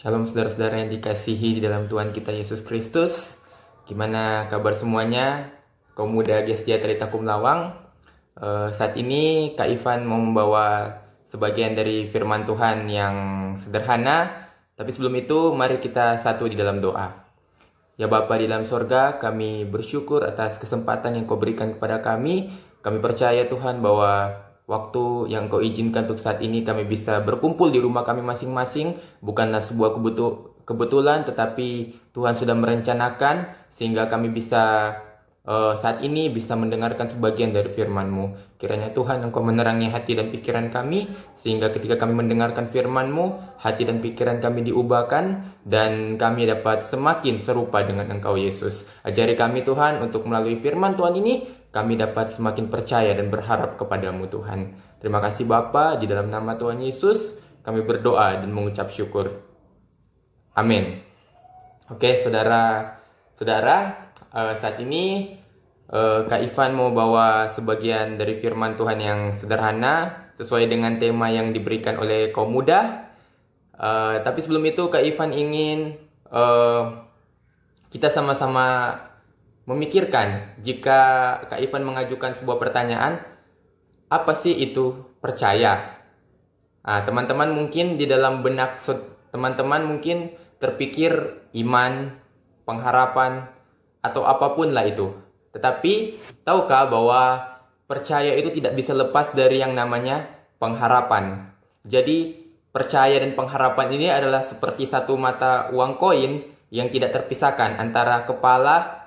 Shalom saudara-saudara yang dikasihi di dalam Tuhan kita Yesus Kristus. Gimana kabar semuanya? Kaum muda Gestia Telita Kum Lawang. Saat ini Kak Ivan mau membawa sebagian dari firman Tuhan yang sederhana. Tapi sebelum itu mari kita satu di dalam doa. Ya Bapa di dalam sorga, kami bersyukur atas kesempatan yang Kau berikan kepada kami. Kami percaya Tuhan bahwa waktu yang Kau izinkan untuk saat ini kami bisa berkumpul di rumah kami masing-masing bukanlah sebuah kebetulan, tetapi Tuhan sudah merencanakan sehingga kami bisa saat ini bisa mendengarkan sebagian dari firman-Mu. Kiranya Tuhan Engkau menerangi hati dan pikiran kami, sehingga ketika kami mendengarkan firman-Mu, hati dan pikiran kami diubahkan, dan kami dapat semakin serupa dengan Engkau Yesus. Ajari kami Tuhan untuk melalui firman Tuhan ini, kami dapat semakin percaya dan berharap kepadamu Tuhan. Terima kasih Bapa, di dalam nama Tuhan Yesus, kami berdoa dan mengucap syukur. Amin. Oke, saudara-saudara, saat ini Kak Ivan mau bawa sebagian dari firman Tuhan yang sederhana, sesuai dengan tema yang diberikan oleh kaum muda. Tapi sebelum itu Kak Ivan ingin kita sama-sama memikirkan, jika Kak Ivan mengajukan sebuah pertanyaan, apa sih itu percaya? Teman-teman mungkin di dalam benak teman-teman mungkin terpikir iman, pengharapan, atau apapun lah itu. Tetapi tahukah bahwa percaya itu tidak bisa lepas dari yang namanya pengharapan. Jadi percaya dan pengharapan ini adalah seperti satu mata uang koin yang tidak terpisahkan antara kepala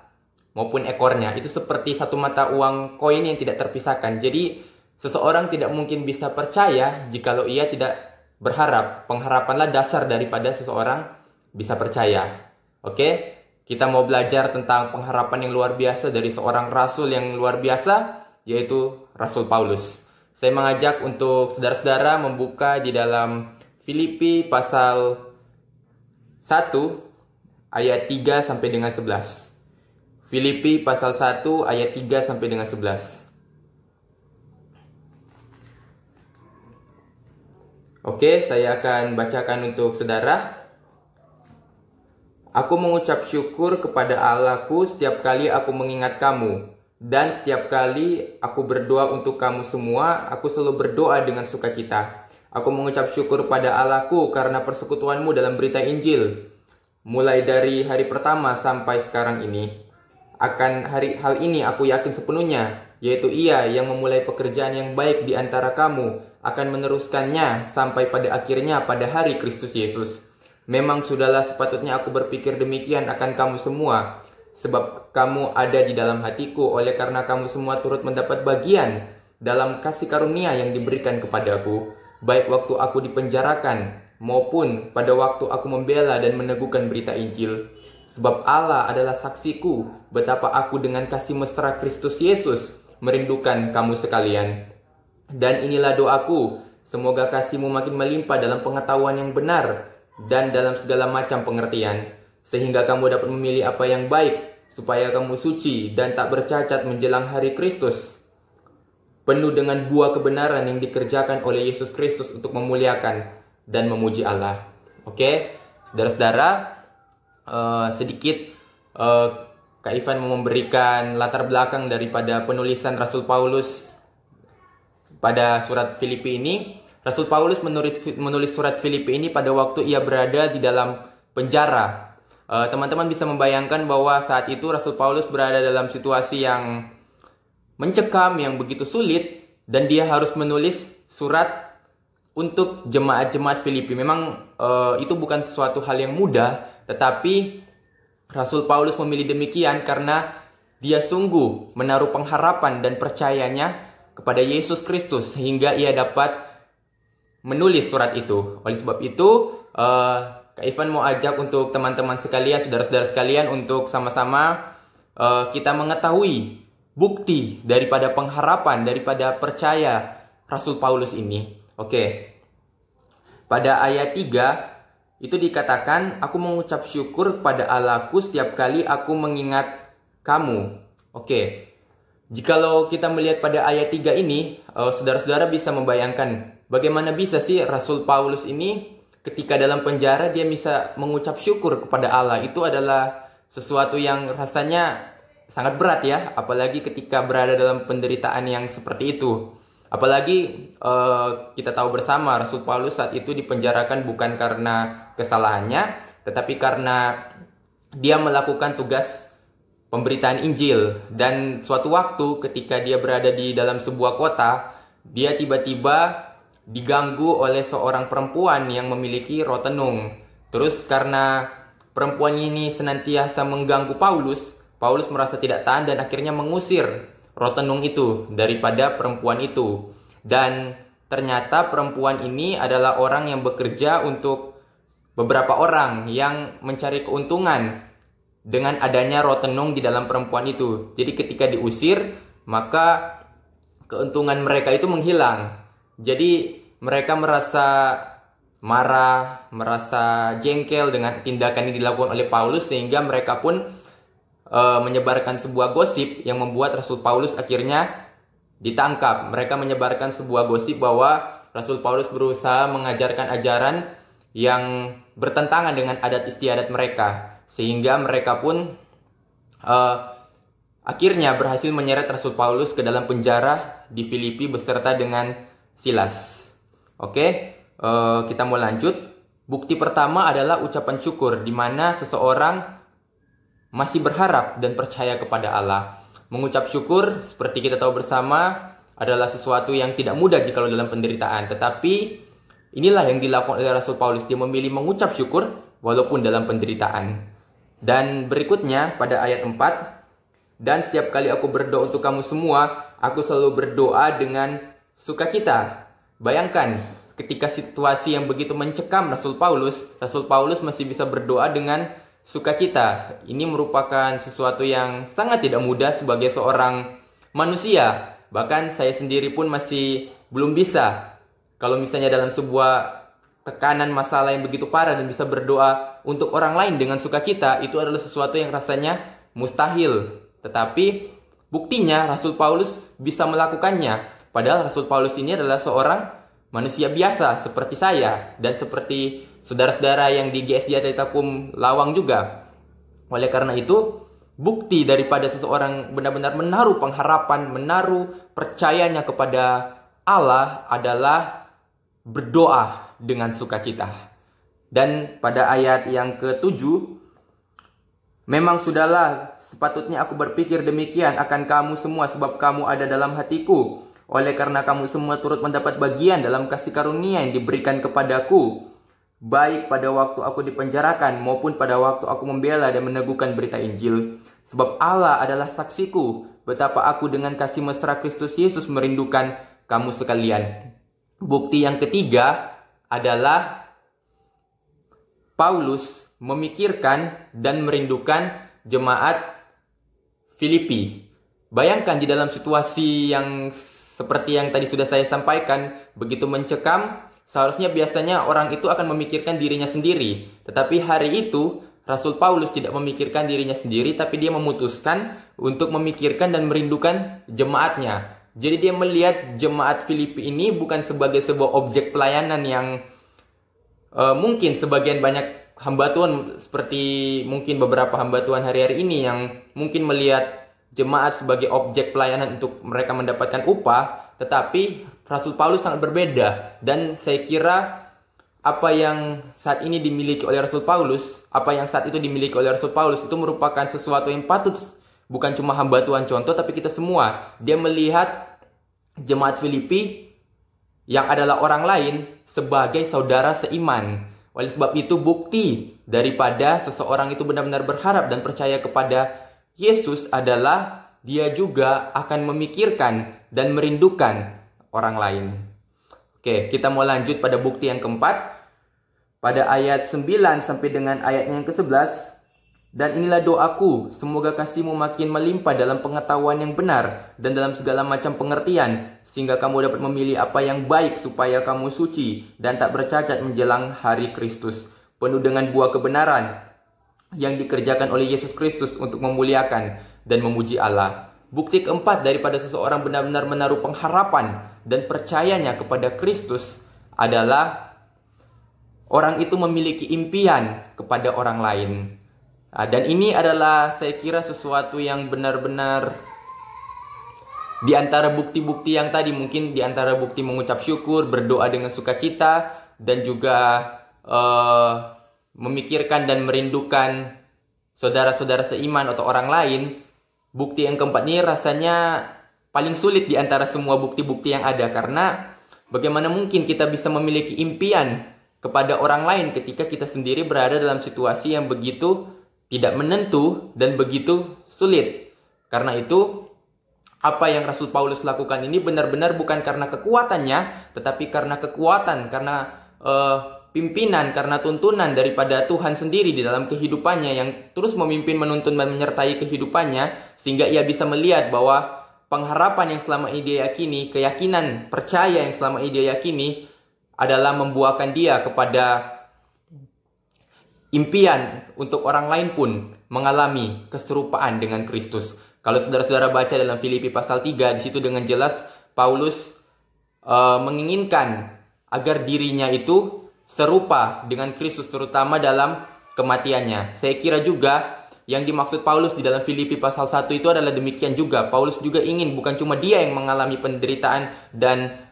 maupun ekornya. Itu seperti satu mata uang koin yang tidak terpisahkan. Jadi seseorang tidak mungkin bisa percaya jikalau ia tidak berharap. Pengharapanlah dasar daripada seseorang bisa percaya. Oke? Kita mau belajar tentang pengharapan yang luar biasa dari seorang rasul yang luar biasa, yaitu Rasul Paulus. Saya mengajak untuk saudara-saudara membuka di dalam Filipi pasal 1 ayat 3 sampai dengan 11. Filipi pasal 1 ayat 3 sampai dengan 11. Oke, saya akan bacakan untuk saudara. Aku mengucap syukur kepada Allahku setiap kali aku mengingat kamu, dan setiap kali aku berdoa untuk kamu semua, aku selalu berdoa dengan sukacita. Aku mengucap syukur pada Allahku karena persekutuanmu dalam berita Injil, mulai dari hari pertama sampai sekarang ini. Akan hal ini aku yakin sepenuhnya, yaitu Ia yang memulai pekerjaan yang baik di antara kamu akan meneruskannya sampai pada akhirnya pada hari Kristus Yesus. Memang sudahlah sepatutnya aku berpikir demikian akan kamu semua, sebab kamu ada di dalam hatiku, oleh karena kamu semua turut mendapat bagian dalam kasih karunia yang diberikan kepadaku, baik waktu aku dipenjarakan maupun pada waktu aku membela dan meneguhkan berita Injil. Sebab Allah adalah saksiku betapa aku dengan kasih mesra Kristus Yesus merindukan kamu sekalian. Dan inilah doaku, semoga kasihmu makin melimpah dalam pengetahuan yang benar dan dalam segala macam pengertian, sehingga kamu dapat memilih apa yang baik, supaya kamu suci dan tak bercacat menjelang hari Kristus, penuh dengan buah kebenaran yang dikerjakan oleh Yesus Kristus untuk memuliakan dan memuji Allah. Oke, saudara-saudara, sedikit Kak Ivan mau memberikan latar belakang daripada penulisan Rasul Paulus pada surat Filipi ini. Rasul Paulus menulis surat Filipi ini pada waktu ia berada di dalam penjara. Teman-teman bisa membayangkan bahwa saat itu Rasul Paulus berada dalam situasi yang mencekam, yang begitu sulit, dan dia harus menulis surat untuk jemaat-jemaat Filipi. Memang itu bukan suatu hal yang mudah, tetapi Rasul Paulus memilih demikian karena dia sungguh menaruh pengharapan dan percayanya kepada Yesus Kristus sehingga ia dapat menulis surat itu. Oleh sebab itu, Kak Ivan mau ajak untuk teman-teman sekalian, saudara-saudara sekalian, untuk sama-sama kita mengetahui bukti daripada pengharapan, daripada percaya Rasul Paulus ini. Oke. Pada ayat 3 itu dikatakan, aku mengucap syukur kepada Allahku setiap kali aku mengingat kamu. Oke. Jikalau kita melihat pada ayat 3 ini, saudara-saudara bisa membayangkan bagaimana bisa sih Rasul Paulus ini ketika dalam penjara dia bisa mengucap syukur kepada Allah. Itu adalah sesuatu yang rasanya sangat berat ya, apalagi ketika berada dalam penderitaan yang seperti itu. Apalagi kita tahu bersama Rasul Paulus saat itu dipenjarakan bukan karena kesalahannya, tetapi karena dia melakukan tugas pemberitaan Injil. Dan suatu waktu ketika dia berada di dalam sebuah kota, dia tiba-tiba diganggu oleh seorang perempuan yang memiliki roh tenung. Terus karena perempuan ini senantiasa mengganggu Paulus, Paulus merasa tidak tahan dan akhirnya mengusir roh tenung itu daripada perempuan itu. Dan ternyata perempuan ini adalah orang yang bekerja untuk beberapa orang yang mencari keuntungan dengan adanya roh tenung di dalam perempuan itu. Jadi ketika diusir, maka keuntungan mereka itu menghilang. Jadi mereka merasa marah, merasa jengkel dengan tindakan yang dilakukan oleh Paulus, sehingga mereka pun menyebarkan sebuah gosip yang membuat Rasul Paulus akhirnya ditangkap. Mereka menyebarkan sebuah gosip bahwa Rasul Paulus berusaha mengajarkan ajaran yang bertentangan dengan adat istiadat mereka, sehingga mereka pun akhirnya berhasil menyeret Rasul Paulus ke dalam penjara di Filipi beserta dengan Silas. Oke, kita mau lanjut. Bukti pertama adalah ucapan syukur, di mana seseorang masih berharap dan percaya kepada Allah. Mengucap syukur, seperti kita tahu bersama, adalah sesuatu yang tidak mudah jikalau dalam penderitaan. Tetapi inilah yang dilakukan oleh Rasul Paulus. Dia memilih mengucap syukur walaupun dalam penderitaan. Dan berikutnya pada ayat 4, dan setiap kali aku berdoa untuk kamu semua, aku selalu berdoa dengan sukacita. Bayangkan, ketika situasi yang begitu mencekam Rasul Paulus masih bisa berdoa dengan sukacita. Ini merupakan sesuatu yang sangat tidak mudah sebagai seorang manusia. Bahkan saya sendiri pun masih belum bisa. Kalau misalnya dalam sebuah tekanan masalah yang begitu parah dan bisa berdoa untuk orang lain dengan sukacita, itu adalah sesuatu yang rasanya mustahil. Tetapi buktinya Rasul Paulus bisa melakukannya. Padahal Rasul Paulus ini adalah seorang manusia biasa seperti saya dan seperti saudara-saudara yang di GSJ Atletikum Lawang juga. Oleh karena itu, bukti daripada seseorang benar-benar menaruh pengharapan, menaruh percayanya kepada Allah adalah berdoa dengan sukacita. Dan pada ayat yang ke-7, memang sudahlah sepatutnya aku berpikir demikian akan kamu semua, sebab kamu ada dalam hatiku. Oleh karena kamu semua turut mendapat bagian dalam kasih karunia yang diberikan kepadaku, baik pada waktu aku dipenjarakan maupun pada waktu aku membela dan meneguhkan berita Injil. Sebab Allah adalah saksiku betapa aku dengan kasih mesra Kristus Yesus merindukan kamu sekalian. Bukti yang ketiga adalah Paulus memikirkan dan merindukan jemaat Filipi. Bayangkan di dalam situasi yang seperti yang tadi sudah saya sampaikan, begitu mencekam, seharusnya biasanya orang itu akan memikirkan dirinya sendiri. Tetapi hari itu, Rasul Paulus tidak memikirkan dirinya sendiri, tapi dia memutuskan untuk memikirkan dan merindukan jemaatnya. Jadi dia melihat jemaat Filipi ini bukan sebagai sebuah objek pelayanan yang mungkin sebagian banyak hamba Tuhan, seperti mungkin beberapa hamba Tuhan hari-hari ini yang mungkin melihat jemaat sebagai objek pelayanan untuk mereka mendapatkan upah. Tetapi Rasul Paulus sangat berbeda. Dan saya kira apa yang saat ini dimiliki oleh Rasul Paulus, apa yang saat itu dimiliki oleh Rasul Paulus itu merupakan sesuatu yang patut bukan cuma hamba Tuhan contoh, tapi kita semua. Dia melihat jemaat Filipi yang adalah orang lain sebagai saudara seiman. Oleh sebab itu bukti daripada seseorang itu benar-benar berharap dan percaya kepada Yesus adalah dia juga akan memikirkan dan merindukan orang lain. Oke, kita mau lanjut pada bukti yang keempat. Pada ayat 9 sampai dengan ayatnya yang ke-11. Dan inilah doaku, semoga kasihmu makin melimpah dalam pengetahuan yang benar dan dalam segala macam pengertian, sehingga kamu dapat memilih apa yang baik supaya kamu suci dan tak bercacat menjelang hari Kristus, penuh dengan buah kebenaran yang dikerjakan oleh Yesus Kristus untuk memuliakan dan memuji Allah. Bukti keempat daripada seseorang benar-benar menaruh pengharapan dan percayanya kepada Kristus adalah orang itu memiliki impian kepada orang lain. Dan ini adalah saya kira sesuatu yang benar-benar di antara bukti-bukti yang tadi, mungkin di antara bukti mengucap syukur, berdoa dengan sukacita, dan juga memikirkan dan merindukan saudara-saudara seiman atau orang lain. Bukti yang keempat ini rasanya paling sulit di antara semua bukti-bukti yang ada, karena bagaimana mungkin kita bisa memiliki impian kepada orang lain ketika kita sendiri berada dalam situasi yang begitu tidak menentu dan begitu sulit. Karena itu, apa yang Rasul Paulus lakukan ini benar-benar bukan karena kekuatannya, tetapi karena kekuatan, karena pimpinan, karena tuntunan daripada Tuhan sendiri di dalam kehidupannya yang terus memimpin, menuntun, dan menyertai kehidupannya, sehingga ia bisa melihat bahwa pengharapan yang selama ini dia yakini, keyakinan, percaya yang selama ini dia yakini adalah membuahkan dia kepada impian untuk orang lain pun mengalami keserupaan dengan Kristus. Kalau saudara-saudara baca dalam Filipi pasal 3, di situ dengan jelas Paulus menginginkan agar dirinya itu serupa dengan Kristus, terutama dalam kematiannya. Saya kira juga yang dimaksud Paulus di dalam Filipi pasal 1 itu adalah demikian juga. Paulus juga ingin bukan cuma dia yang mengalami penderitaan dan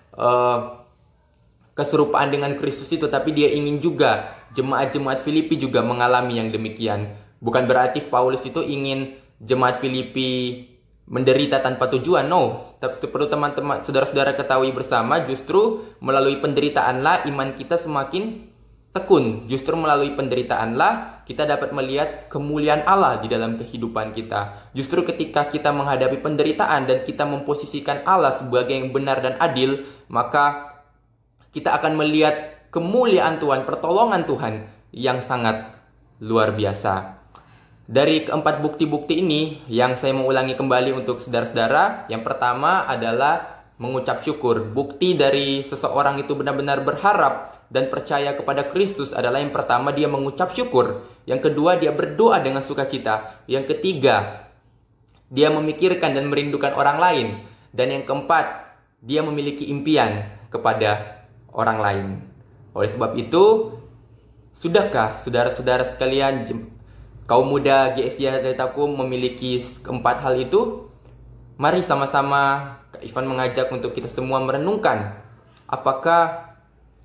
keserupaan dengan Kristus itu, tapi dia ingin juga jemaat-jemaat Filipi juga mengalami yang demikian. Bukan berarti Paulus itu ingin jemaat Filipi menderita tanpa tujuan, no. Tapi perlu teman-teman, saudara-saudara ketahui bersama, justru melalui penderitaanlah iman kita semakin tekun. Justru melalui penderitaanlah kita dapat melihat kemuliaan Allah di dalam kehidupan kita. Justru ketika kita menghadapi penderitaan dan kita memposisikan Allah sebagai yang benar dan adil, maka kita akan melihat kemuliaan Tuhan, pertolongan Tuhan yang sangat luar biasa. Dari keempat bukti-bukti ini yang saya mau ulangi kembali untuk saudara-saudara, yang pertama adalah mengucap syukur. Bukti dari seseorang itu benar-benar berharap dan percaya kepada Kristus adalah yang pertama, dia mengucap syukur. Yang kedua, dia berdoa dengan sukacita. Yang ketiga, dia memikirkan dan merindukan orang lain. Dan yang keempat, dia memiliki impian kepada orang lain. Oleh sebab itu, sudahkah saudara-saudara sekalian, kaum muda GSI Takum memiliki keempat hal itu? Mari sama-sama Kak Ivan mengajak untuk kita semua merenungkan, apakah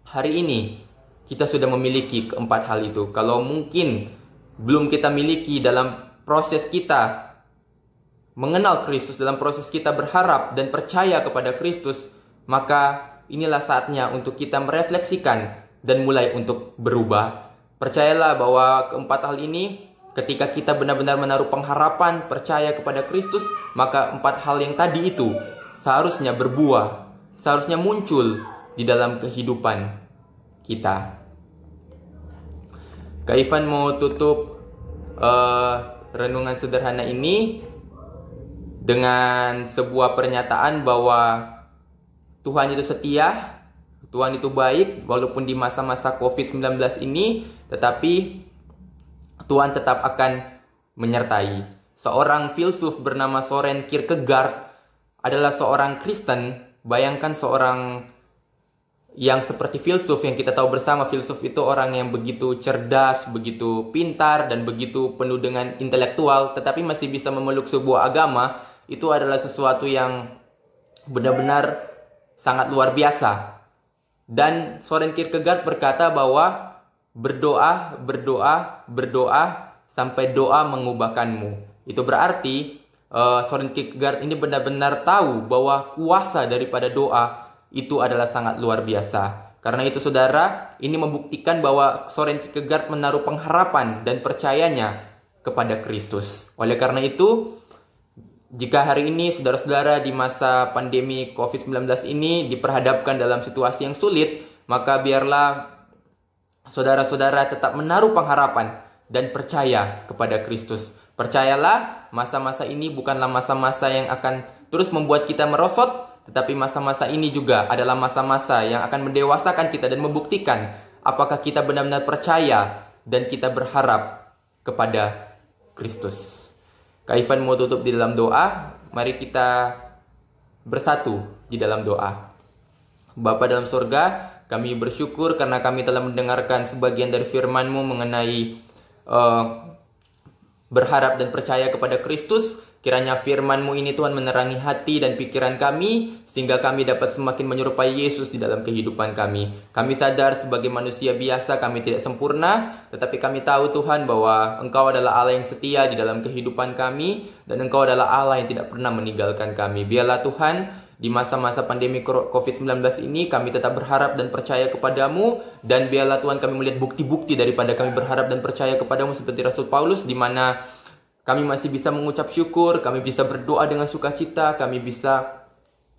hari ini kita sudah memiliki keempat hal itu? Kalau mungkin belum kita miliki dalam proses kita mengenal Kristus, dalam proses kita berharap dan percaya kepada Kristus, maka inilah saatnya untuk kita merefleksikan dan mulai untuk berubah. Percayalah bahwa keempat hal ini, ketika kita benar-benar menaruh pengharapan, percaya kepada Kristus, maka empat hal yang tadi itu seharusnya berbuah, seharusnya muncul di dalam kehidupan kita. Kak Ivan mau tutup renungan sederhana ini dengan sebuah pernyataan bahwa Tuhan itu setia, Tuhan itu baik, walaupun di masa-masa COVID-19 ini, tetapi Tuhan tetap akan menyertai. Seorang filsuf bernama Soren Kierkegaard adalah seorang Kristen. Bayangkan seorang yang seperti filsuf yang kita tahu bersama, filsuf itu orang yang begitu cerdas, begitu pintar, dan begitu penuh dengan intelektual, tetapi masih bisa memeluk sebuah agama. Itu adalah sesuatu yang benar-benar sangat luar biasa. Dan Soren Kierkegaard berkata bahwa berdoa, berdoa, berdoa sampai doa mengubahkanmu. Itu berarti Soren Kierkegaard ini benar-benar tahu bahwa kuasa daripada doa itu adalah sangat luar biasa. Karena itu saudara, ini membuktikan bahwa Soren Kierkegaard menaruh pengharapan dan percayanya kepada Kristus. Oleh karena itu, jika hari ini saudara-saudara di masa pandemi COVID-19 ini diperhadapkan dalam situasi yang sulit, maka biarlah saudara-saudara tetap menaruh pengharapan dan percaya kepada Kristus. Percayalah, masa-masa ini bukanlah masa-masa yang akan terus membuat kita merosot, tetapi masa-masa ini juga adalah masa-masa yang akan mendewasakan kita dan membuktikan apakah kita benar-benar percaya dan kita berharap kepada Kristus. Kak Ivan mau tutup di dalam doa. Mari kita bersatu di dalam doa. Bapa dalam surga, Kami bersyukur karena kami telah mendengarkan sebagian dari firman-Mu mengenai berharap dan percaya kepada Kristus. Kiranya firman-Mu ini Tuhan menerangi hati dan pikiran kami, sehingga kami dapat semakin menyerupai Yesus di dalam kehidupan kami. Kami sadar sebagai manusia biasa kami tidak sempurna, tetapi kami tahu Tuhan bahwa Engkau adalah Allah yang setia di dalam kehidupan kami, dan Engkau adalah Allah yang tidak pernah meninggalkan kami. Biarlah Tuhan, di masa-masa pandemi COVID-19 ini kami tetap berharap dan percaya kepadamu, dan biarlah Tuhan kami melihat bukti-bukti daripada kami berharap dan percaya kepadamu seperti Rasul Paulus, di mana kami masih bisa mengucap syukur, kami bisa berdoa dengan sukacita, kami bisa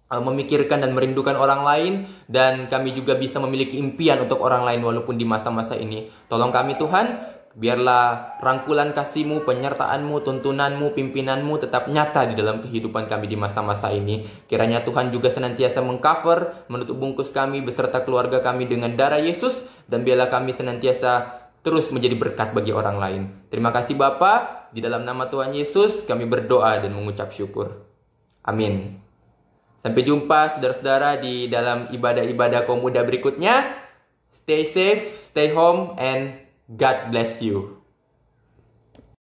memikirkan dan merindukan orang lain, dan kami juga bisa memiliki impian untuk orang lain walaupun di masa-masa ini. Tolong kami Tuhan, biarlah rangkulan kasih-Mu, penyertaan-Mu, tuntunan-Mu, pimpinan-Mu tetap nyata di dalam kehidupan kami di masa-masa ini. Kiranya Tuhan juga senantiasa mengcover, menutup bungkus kami beserta keluarga kami dengan darah Yesus, dan biarlah kami senantiasa terus menjadi berkat bagi orang lain. Terima kasih Bapa. Di dalam nama Tuhan Yesus kami berdoa dan mengucap syukur. Amin. Sampai jumpa saudara-saudara di dalam ibadah-ibadah Komuda berikutnya. Stay safe, stay home, and God bless you.